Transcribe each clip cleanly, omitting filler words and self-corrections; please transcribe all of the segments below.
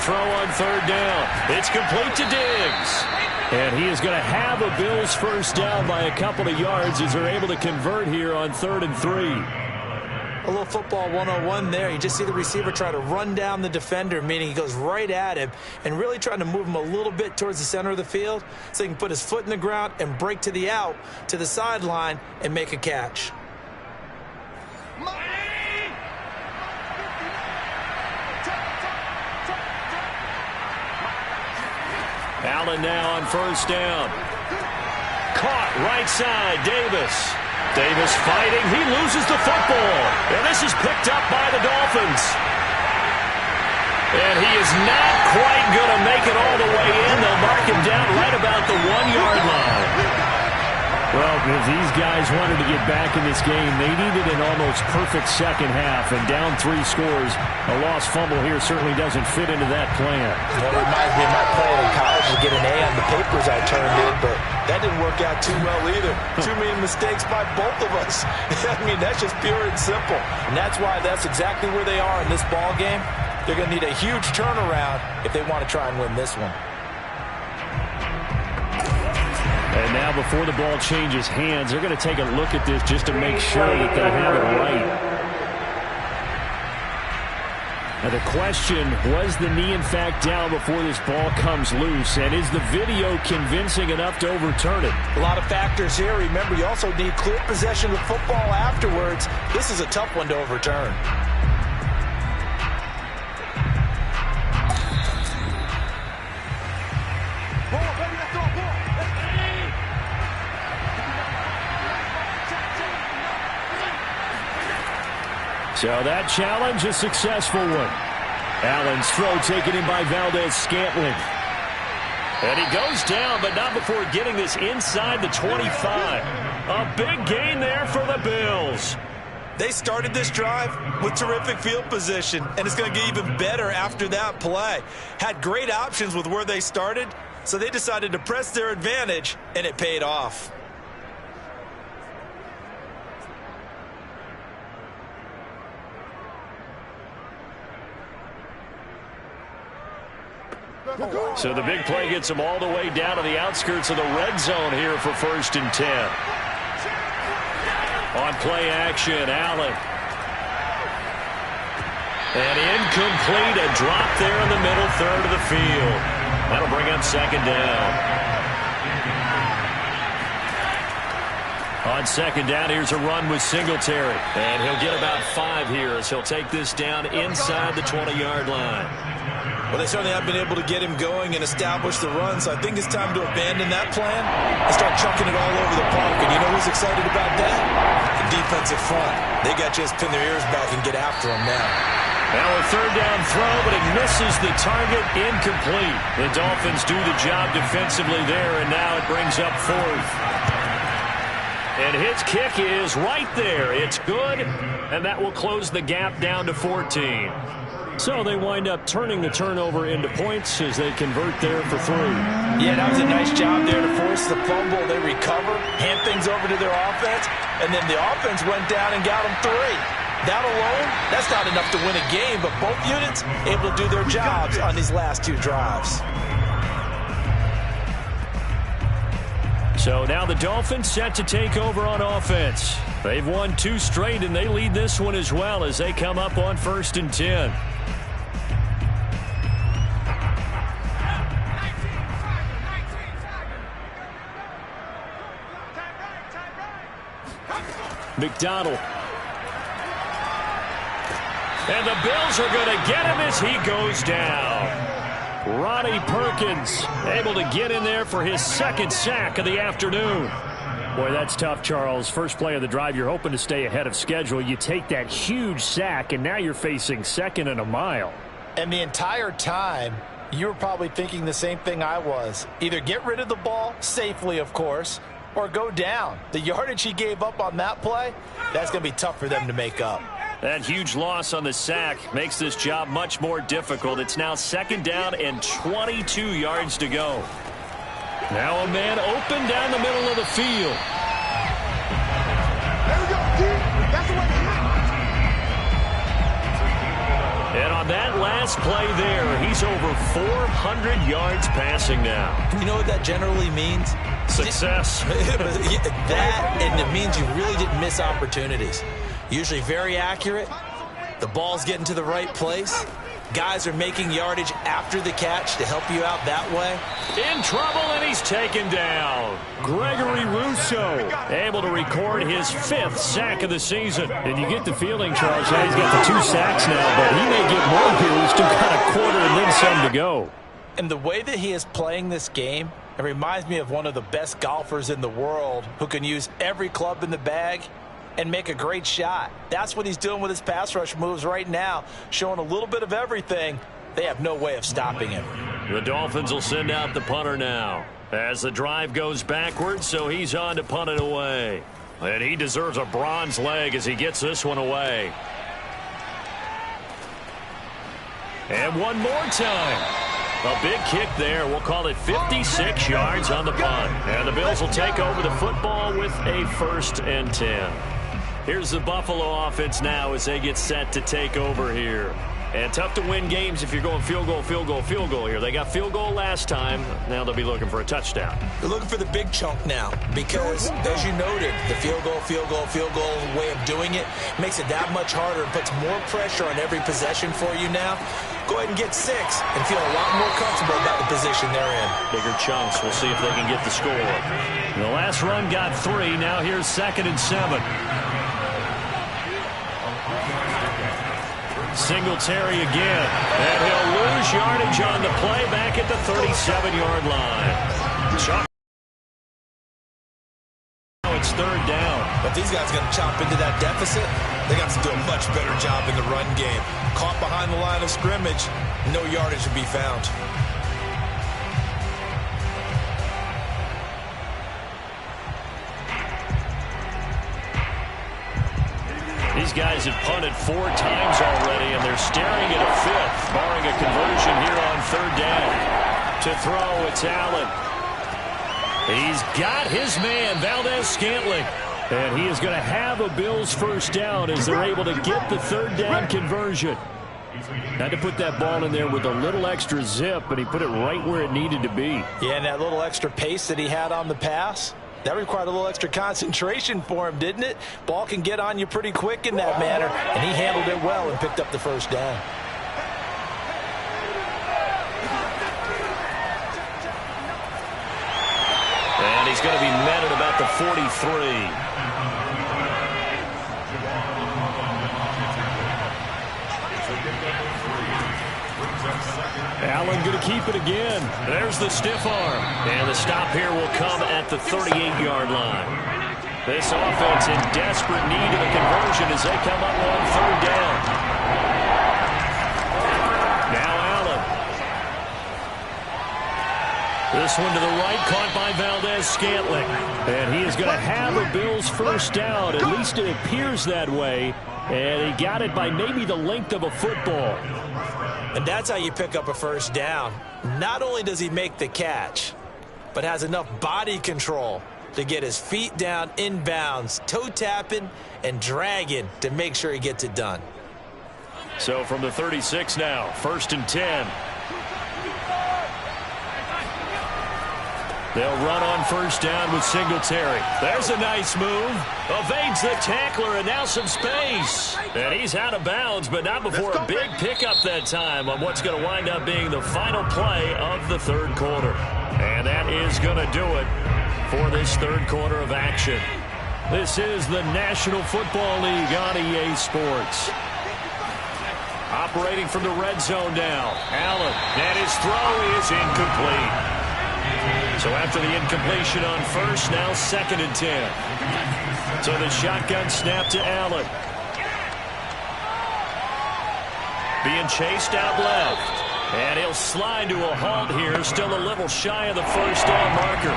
throw on third down. It's complete to Diggs. And he is going to have a Bills first down by a couple of yards as they're able to convert here on 3rd and 3. A little football 101 there. You just see the receiver try to run down the defender, meaning he goes right at him and really trying to move him a little bit towards the center of the field so he can put his foot in the ground and break to the out, to the sideline, and make a catch. Allen now on first down. Caught right side, Davis. Davis fighting. He loses the football. And this is picked up by the Dolphins. And he is not quite going to make it all the way in. They'll mark him down right about the 1-yard line. Well, if these guys wanted to get back in this game, they needed an almost perfect second half. And down 3 scores, a lost fumble here certainly doesn't fit into that plan. Well, it reminds me of my plan in college to get an A on the papers I turned in, but that didn't work out too well either. Too many mistakes by both of us. I mean, that's just pure and simple. And that's why that's exactly where they are in this ball game. They're going to need a huge turnaround if they want to try and win this one. And now before the ball changes hands, they're going to take a look at this just to make sure that they have it right. Now the question, was the knee in fact down before this ball comes loose? And is the video convincing enough to overturn it? A lot of factors here. Remember, you also need clear possession of the football afterwards. This is a tough one to overturn. So that challenge, a successful one. Allen's throw taken in by Valdez-Scantling. And he goes down, but not before getting this inside the 25. A big gain there for the Bills. They started this drive with terrific field position, and it's going to get even better after that play. Had great options with where they started, so they decided to press their advantage, and it paid off. So the big play gets them all the way down to the outskirts of the red zone here for 1st and 10. On play action, Allen. And incomplete, a drop there in the middle third of the field. That'll bring up 2nd down. On 2nd down, here's a run with Singletary. And he'll get about 5 here as he'll take this down inside the 20-yard line. Well, they certainly have been able to get him going and establish the run, so I think it's time to abandon that plan and start chucking it all over the park. And you know who's excited about that? The defensive front. They got to just pin their ears back and get after him now. Now a 3rd down throw, but he misses the target, incomplete. The Dolphins do the job defensively there, and now it brings up 4th. And his kick is right there. It's good, and that will close the gap down to 14. So they wind up turning the turnover into points as they convert there for 3. Yeah, that was a nice job there to force the fumble. They recover, hand things over to their offense, and then the offense went down and got them 3. That alone, that's not enough to win a game, but both units able to do their jobs on these last 2 drives. So now the Dolphins set to take over on offense. They've won 2 straight, and they lead this one as well as they come up on 1st and 10. McDonald. And the Bills are going to get him as he goes down. Ronnie Perkins able to get in there for his 2nd sack of the afternoon. Boy, that's tough, Charles. First play of the drive, you're hoping to stay ahead of schedule. You take that huge sack, and now you're facing 2nd and a mile. And the entire time, you were probably thinking the same thing I was. Either get rid of the ball, safely, of course, or go down. The yardage he gave up on that play, that's going to be tough for them to make up. That huge loss on the sack makes this job much more difficult. It's now 2nd down and 22 yards to go. Now a man open down the middle of the field. There we go, D. That's the way to hit. And on that last play there, he's over 400 yards passing now. You know what that generally means? Success. That, and it means you really didn't miss opportunities. Usually very accurate. The ball's getting to the right place. Guys are making yardage after the catch to help you out that way. In trouble, and he's taken down. Gregory Rousseau able to record his 5th sack of the season. And you get the feeling, Charles, that he's got the 2 sacks now, but he may get more here. He's still got a quarter and then some to go. And the way that he is playing this game, it reminds me of one of the best golfers in the world who can use every club in the bag and make a great shot. That's what he's doing with his pass rush moves right now, showing a little bit of everything. They have no way of stopping him. The Dolphins will send out the punter now as the drive goes backwards, so he's on to punt it away. And he deserves a bronze leg as he gets this one away. And one more time. A big kick there. We'll call it 56 yards on the punt. And the Bills will take over the football with a 1st and 10. Here's the Buffalo offense now as they get set to take over here. And tough to win games if you're going field goal, field goal, field goal here. They got field goal last time. Now they'll be looking for a touchdown. They're looking for the big chunk now because, as you noted, the field goal way of doing it makes it that much harder and puts more pressure on every possession for you now. Go ahead and get 6 and feel a lot more comfortable about the position they're in. Bigger chunks. We'll see if they can get the score. The last run got 3. Now here's 2nd and 7. Singletary again. And he'll lose yardage on the play back at the 37-yard line. Now it's 3rd down. But these guys are going to chop into that deficit. They got to do a much better job in the run game. Caught behind the line of scrimmage, no yardage to be found. These guys have punted 4 times already, and they're staring at a 5th, barring a conversion here on 3rd down. To throw, it's Allen. He's got his man, Valdez-Scantling. And he is going to have a Bills 1st down as they're able to get the 3rd down conversion. Had to put that ball in there with a little extra zip, but he put it right where it needed to be. Yeah, and that little extra pace that he had on the pass, that required a little extra concentration for him, didn't it? Ball can get on you pretty quick in that manner, and he handled it well and picked up the 1st down. And he's going to be met at about the 43. Allen going to keep it again. There's the stiff arm. And the stop here will come at the 38-yard line. This offense in desperate need of a conversion as they come up on 3rd down. Now Allen. This one to the right, caught by Valdez-Scantling. And he is going to have a Bills 1st down. At least it appears that way. And he got it by maybe the length of a football. And that's how you pick up a 1st down. Not only does he make the catch, but has enough body control to get his feet down inbounds, toe tapping and dragging to make sure he gets it done. So from the 36 now, 1st and 10. They'll run on 1st down with Singletary. There's a nice move. Evades the tackler, and now some space. And he's out of bounds, but not before a big pickup that time on what's going to wind up being the final play of the 3rd quarter. And that is going to do it for this 3rd quarter of action. This is the National Football League on EA Sports. Operating from the red zone now. Allen, and his throw is incomplete. So after the incompletion on 1st, now 2nd and 10. So the shotgun snap to Allen. Being chased out left. And he'll slide to a halt here, still a little shy of the 1st down marker.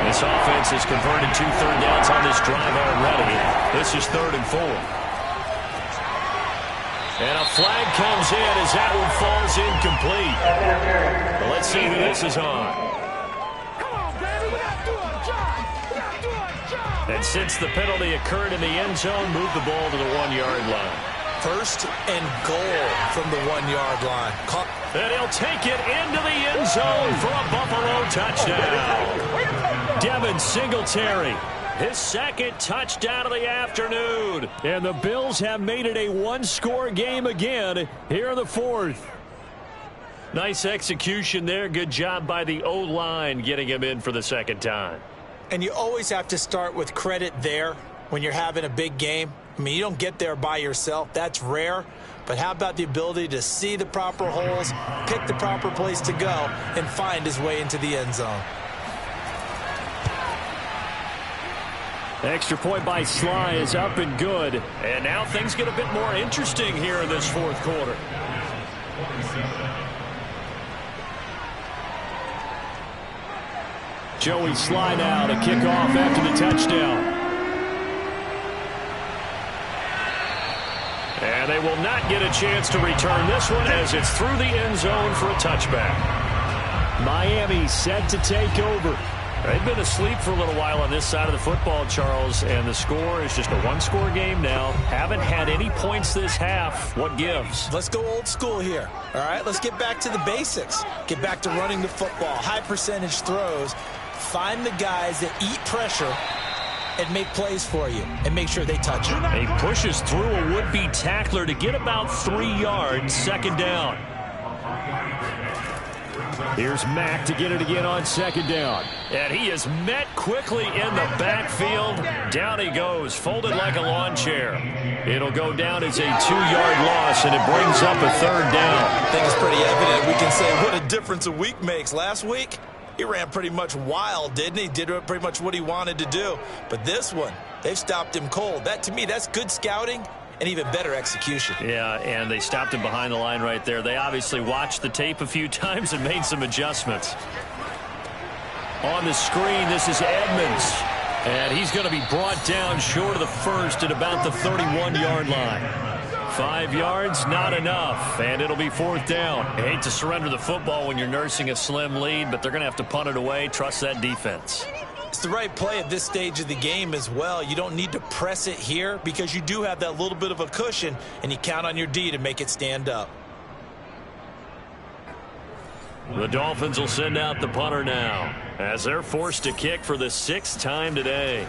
This offense has converted 2 third downs on this drive already. This is 3rd and 4. And a flag comes in as that one falls incomplete. Well, let's see who this is on. And since the penalty occurred in the end zone, move the ball to the 1-yard line. First and goal from the 1-yard line. And he'll take it into the end zone for a Buffalo touchdown. Devin Singletary, his second touchdown of the afternoon. And the Bills have made it a one-score game again here in the fourth. Nice execution there. Good job by the O-line getting him in for the second time. And you always have to start with credit there when you're having a big game. I mean, you don't get there by yourself. That's rare. But how about the ability to see the proper holes, pick the proper place to go, and find his way into the end zone? Extra point by Sly is up and good. And now things get a bit more interesting here in this fourth quarter. Joey Sly now to kick off after the touchdown. And they will not get a chance to return this one as it's through the end zone for a touchback. Miami set to take over. They've been asleep for a little while on this side of the football, Charles, and the score is just a one-score game now. Haven't had any points this half. What gives? Let's go old school here, all right? Let's get back to the basics. Get back to running the football, high-percentage throws. Find the guys that eat pressure and make plays for you and make sure they touch it. He pushes through a would-be tackler to get about 3 yards, second down. Here's Mack to get it again on second down. And he is met quickly in the backfield. Down he goes, folded like a lawn chair. It'll go down as a 2-yard loss, and it brings up a third down. I think it's pretty evident. We can say what a difference a week makes. Last week, he ran pretty much wild, didn't he? Did pretty much what he wanted to do. But this one, they've stopped him cold. That, to me, that's good scouting and even better execution. Yeah, and they stopped him behind the line right there. They obviously watched the tape a few times and made some adjustments. On the screen, this is Edmonds. And he's going to be brought down short of the first at about the 31-yard line. 5 yards, not enough, and it'll be fourth down. I hate to surrender the football when you're nursing a slim lead, but they're going to have to punt it away. Trust that defense. It's the right play at this stage of the game as well. You don't need to press it here because you do have that little bit of a cushion, and you count on your D to make it stand up. The Dolphins will send out the punter now as they're forced to kick for the 6th time today.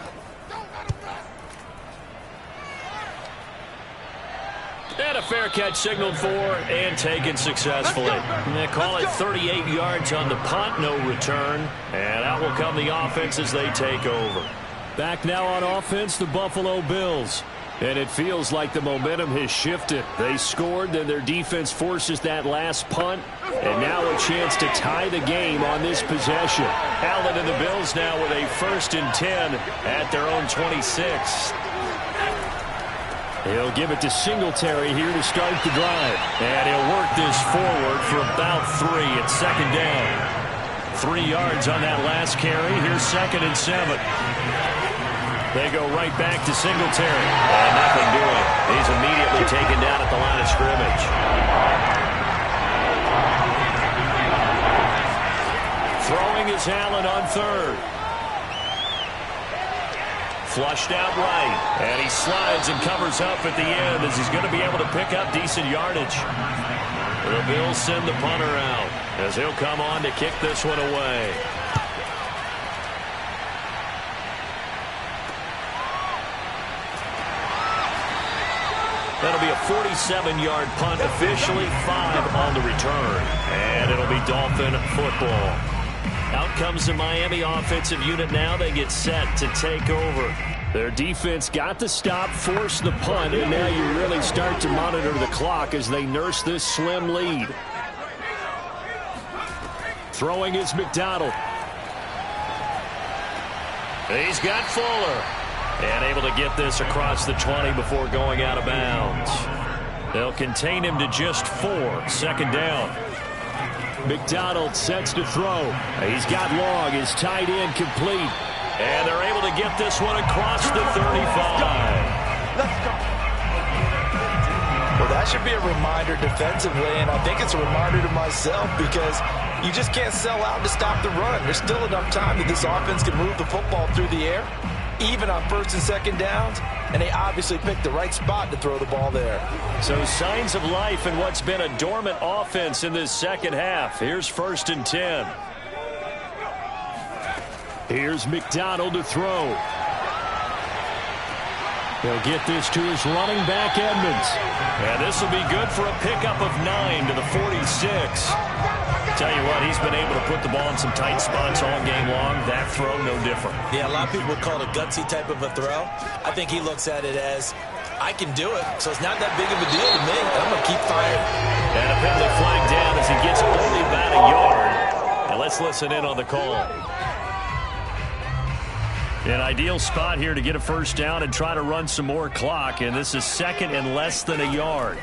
And a fair catch signaled for and taken successfully. And they call it 38 yards on the punt, no return. And out will come the offense as they take over. Back now on offense, the Buffalo Bills. And it feels like the momentum has shifted. They scored, then their defense forces that last punt. And now a chance to tie the game on this possession. Allen and the Bills now with a 1st and 10 at their own 26. He'll give it to Singletary here to start the drive. And he'll work this forward for about 3 at second down. 3 yards on that last carry. Here's 2nd and 7. They go right back to Singletary. And nothing doing. He's immediately taken down at the line of scrimmage. Throwing is Allen on 3rd. Flushed out right, and he slides and covers up at the end as he's going to be able to pick up decent yardage. The Bills send the punter out as he'll come on to kick this one away. That'll be a 47-yard punt, officially 5 on the return, and it'll be Dolphin football. Out comes the Miami offensive unit now. They get set to take over. Their defense got the stop, forced the punt, and now you really start to monitor the clock as they nurse this slim lead. Throwing is McDonald. He's got Fuller. And able to get this across the 20 before going out of bounds. They'll contain him to just 4. 2nd down. McDonald sets to throw. He's got long. His tight end complete. And they're able to get this one across the 35. Let's go. Well, that should be a reminder defensively, and I think it's a reminder to myself because you just can't sell out to stop the run. There's still enough time that this offense can move the football through the air. even on first and second downs, and they obviously picked the right spot to throw the ball there. So signs of life in what's been a dormant offense in this second half. Here's 1st and 10. Here's McDonald to throw. He'll get this to his running back, Edmonds. And this will be good for a pickup of 9 to the 46. Tell you what, he's been able to put the ball in some tight spots all game long. That throw, no different. Yeah, a lot of people would call it a gutsy type of a throw. I think he looks at it as, I can do it, so it's not that big of a deal to me. I'm going to keep firing. And a penalty flag down as he gets only about a yard. And let's listen in on the call. An ideal spot here to get a first down and try to run some more clock. And this is 2nd and less than a yard.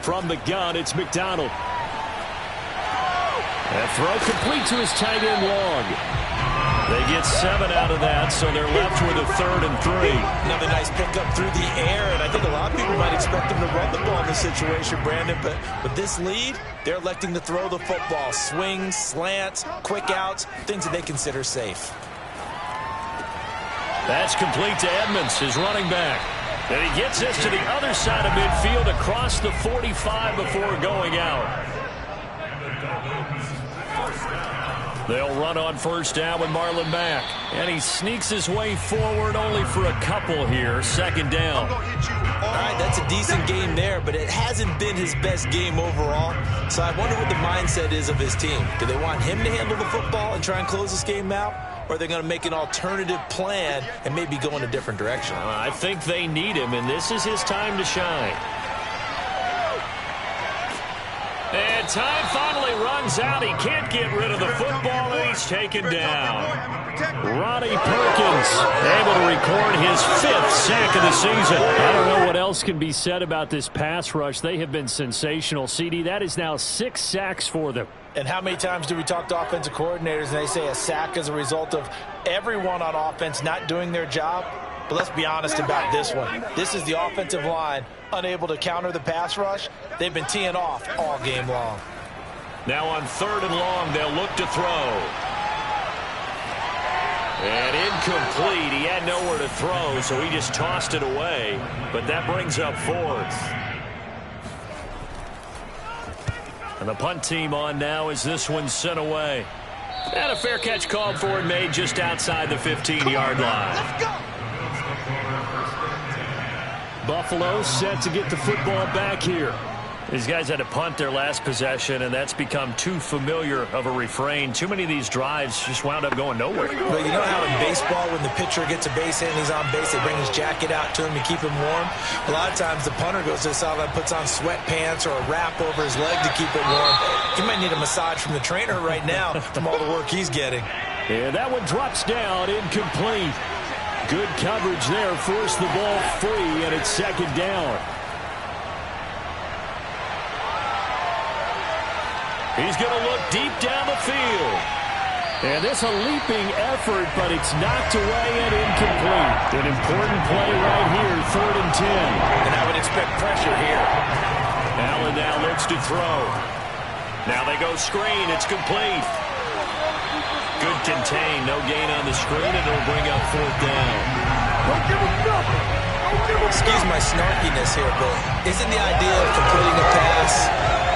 From the gun, it's McDonald. That throw complete to his tight end Long. They get 7 out of that, so they're left with a 3rd and 3. Another nice pickup through the air, and I think a lot of people might expect them to run the ball in this situation, Brandon. But with this lead, they're electing to throw the football. Swings, slants, quick outs, things that they consider safe. That's complete to Edmonds, his running back. And he gets this to the other side of midfield across the 45 before going out. They'll run on first down with Marlon Mack. And he sneaks his way forward only for a couple here. 2nd down. All right, that's a decent game there, but it hasn't been his best game overall. So I wonder what the mindset is of his team. Do they want him to handle the football and try and close this game out? Or are they going to make an alternative plan and maybe go in a different direction? I think they need him, and this is his time to shine. And time finally runs out. He can't get rid of the football, and he's taken down. Ronnie Perkins able to record his 5th sack of the season. I don't know what else can be said about this pass rush. They have been sensational, CD. That is now 6 sacks for them. And how many times do we talk to offensive coordinators and they say a sack is a result of everyone on offense not doing their job? But let's be honest about this one. This is the offensive line unable to counter the pass rush. They've been teeing off all game long. Now on 3rd and long, they'll look to throw. And incomplete. He had nowhere to throw, so he just tossed it away. But that brings up 4th. And the punt team on now as this one's sent away. And a fair catch called for and made just outside the 15-yard line. Let's go. Buffalo set to get the football back here. These guys had to punt their last possession, and that's become too familiar of a refrain. Too many of these drives just wound up going nowhere. Well, you know how in baseball, when the pitcher gets a base hit and he's on base, they bring his jacket out to him to keep him warm? A lot of times the punter goes to the sideline, puts on sweatpants or a wrap over his leg to keep it warm. He might need a massage from the trainer right now from all the work he's getting. Yeah, that one drops down, incomplete. Good coverage there, forced the ball free, and it's 2nd down. He's going to look deep down the field. And this a leaping effort, but it's knocked away and incomplete. An important play right here, 3rd and 10. And I would expect pressure here. Allen now looks to throw. Now they go screen. It's complete. Good contain. No gain on the screen, and it'll bring up 4th down. Excuse my snarkiness here, but isn't the idea of completing a pass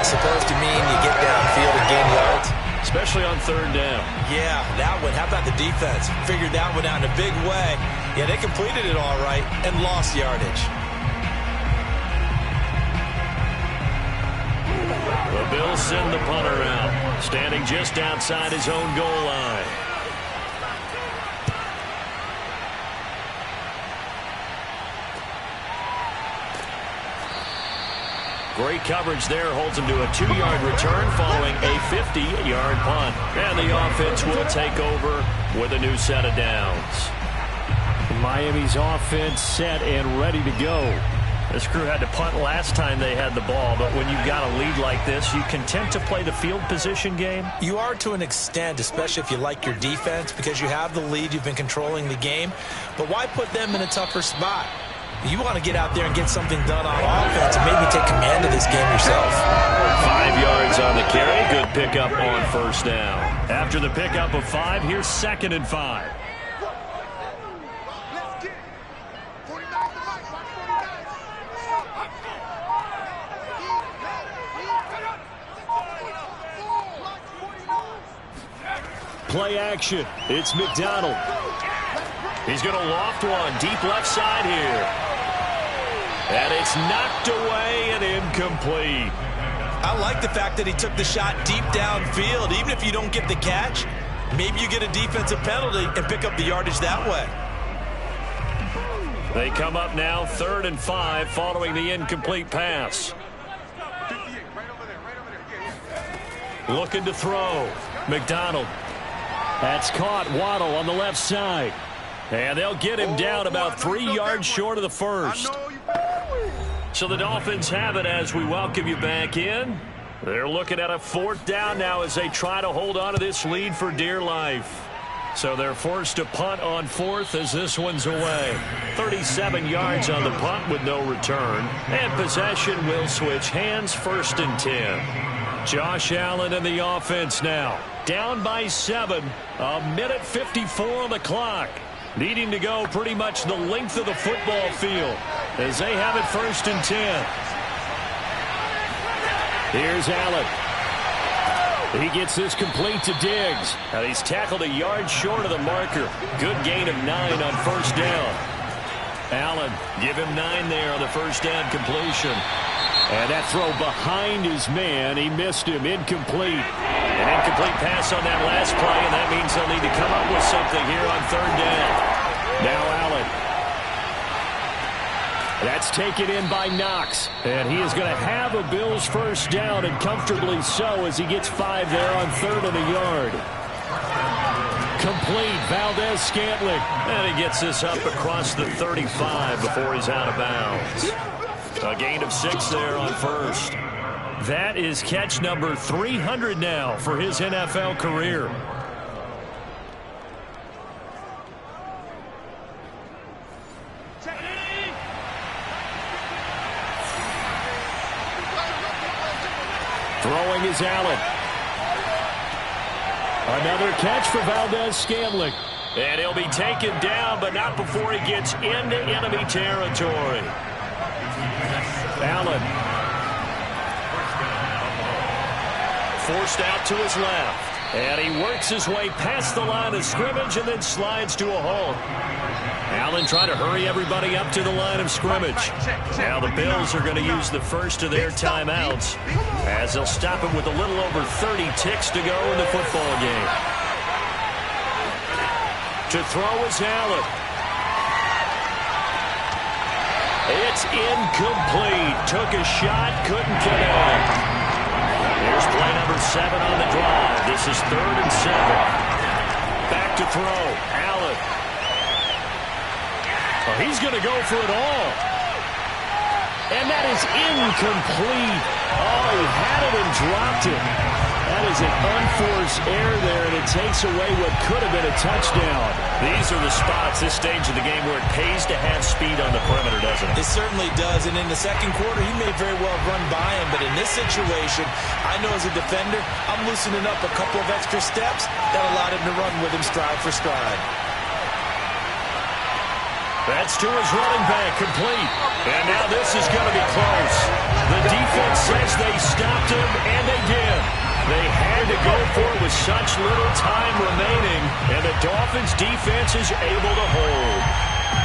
supposed to mean you get downfield and gain yards? Especially on 3rd down. Yeah, that one. How about the defense? Figured that one out in a big way. Yeah, they completed it all right and lost yardage. The Bills send the punter out, standing just outside his own goal line. Great coverage there, holds him to a 2-yard return following a 50-yard punt. And the offense will take over with a new set of downs. Miami's offense set and ready to go. This crew had to punt last time they had the ball, but when you've got a lead like this, you content to play the field position game? You are to an extent, especially if you like your defense, because you have the lead, you've been controlling the game. But why put them in a tougher spot? You want to get out there and get something done on offense and maybe take command of this game yourself. 5 yards on the carry. Good pickup on 1st down. After the pickup of 5, here's 2nd and 5. play action. It's McDonald. He's going to loft one deep left side here. And it's knocked away and incomplete. I like the fact that he took the shot deep downfield. Even if you don't get the catch, maybe you get a defensive penalty and pick up the yardage that way. They come up now 3rd and 5 following the incomplete pass. Looking to throw. McDonald. That's caught. Waddle on the left side. And they'll get him down about 3 yards short of the first. So the Dolphins have it as we welcome you back in. They're looking at a 4th down now as they try to hold on to this lead for dear life. So they're forced to punt on 4th as this one's away. 37 yards on the punt with no return. And possession will switch hands, 1st and 10. Josh Allen in the offense now. Down by 7. 1:54 on the clock. Needing to go pretty much the length of the football field as they have it 1st and 10. Here's Allen. He gets this complete to Diggs. And he's tackled a yard short of the marker. Good gain of 9 on 1st down. Allen, give him 9 there on the 1st down completion. And that throw behind his man. He missed him. Incomplete. An incomplete pass on that last play, and that means they'll need to come up with something here on 3rd down. Now Allen. That's taken in by Knox. And he is going to have a Bills 1st down, and comfortably so as he gets 5 there on 3rd and a yard. Complete. Valdez-Scantling. And he gets this up across the 35 before he's out of bounds. A gain of 6 there on 1st. That is catch number 300 now for his NFL career. Throwing is Allen. Another catch for Valdez-Scantling. And he'll be taken down, but not before he gets into enemy territory. Allen. Forced out to his left. And he works his way past the line of scrimmage and then slides to a halt. Allen trying to hurry everybody up to the line of scrimmage. Now the Bills are going to use the first of their timeouts as they'll stop him with a little over 30 ticks to go in the football game. To throw is Allen. It's incomplete. Took a shot, couldn't connect. Here's play number 7 on the drive. This is 3rd and 7. Back to throw. Allen. Well, he's going to go for it all. And that is incomplete. Oh, he had it and dropped it. That is an unforced error there, and it takes away what could have been a touchdown. These are the spots, this stage of the game, where it pays to have speed on the perimeter, doesn't it? It certainly does, and in the second quarter, he may very well run by him, but in this situation, I know as a defender, I'm loosening up a couple of extra steps that allowed him to run with him stride for stride. That's to his running back, complete. And now this is going to be close. The defense says they stopped him, and they did. They had to go for it with such little time remaining, and the Dolphins' defense is able to hold.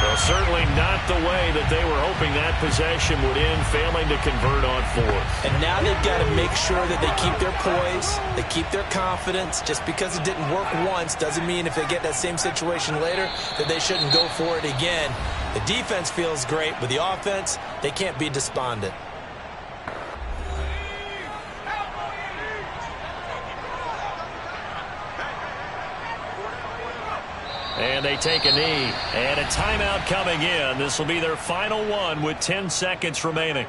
Well, certainly not the way that they were hoping that possession would end, failing to convert on 4th. And now they've got to make sure that they keep their poise, they keep their confidence. Just because it didn't work once doesn't mean if they get that same situation later that they shouldn't go for it again. The defense feels great, but the offense, they can't be despondent. And they take a knee. And a timeout coming in. This will be their final one with 10 seconds remaining.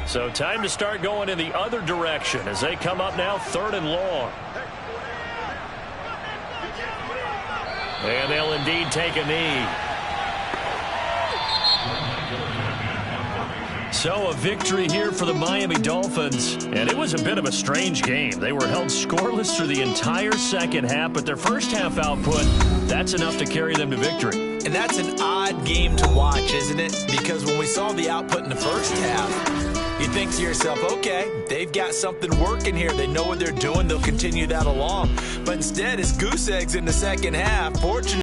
So time to start going in the other direction as they come up now 3rd and long. And they'll indeed take a knee. So a victory here for the Miami Dolphins. And it was a bit of a strange game. They were held scoreless through the entire second half, but their first half output, that's enough to carry them to victory. And And that's an odd game to watch, isn't it? Because when we saw the output in the first half, you think to yourself, okay, they've got something working here. They know what they're doing. They'll continue that along. But instead, it's goose eggs in the second half. Fortunately,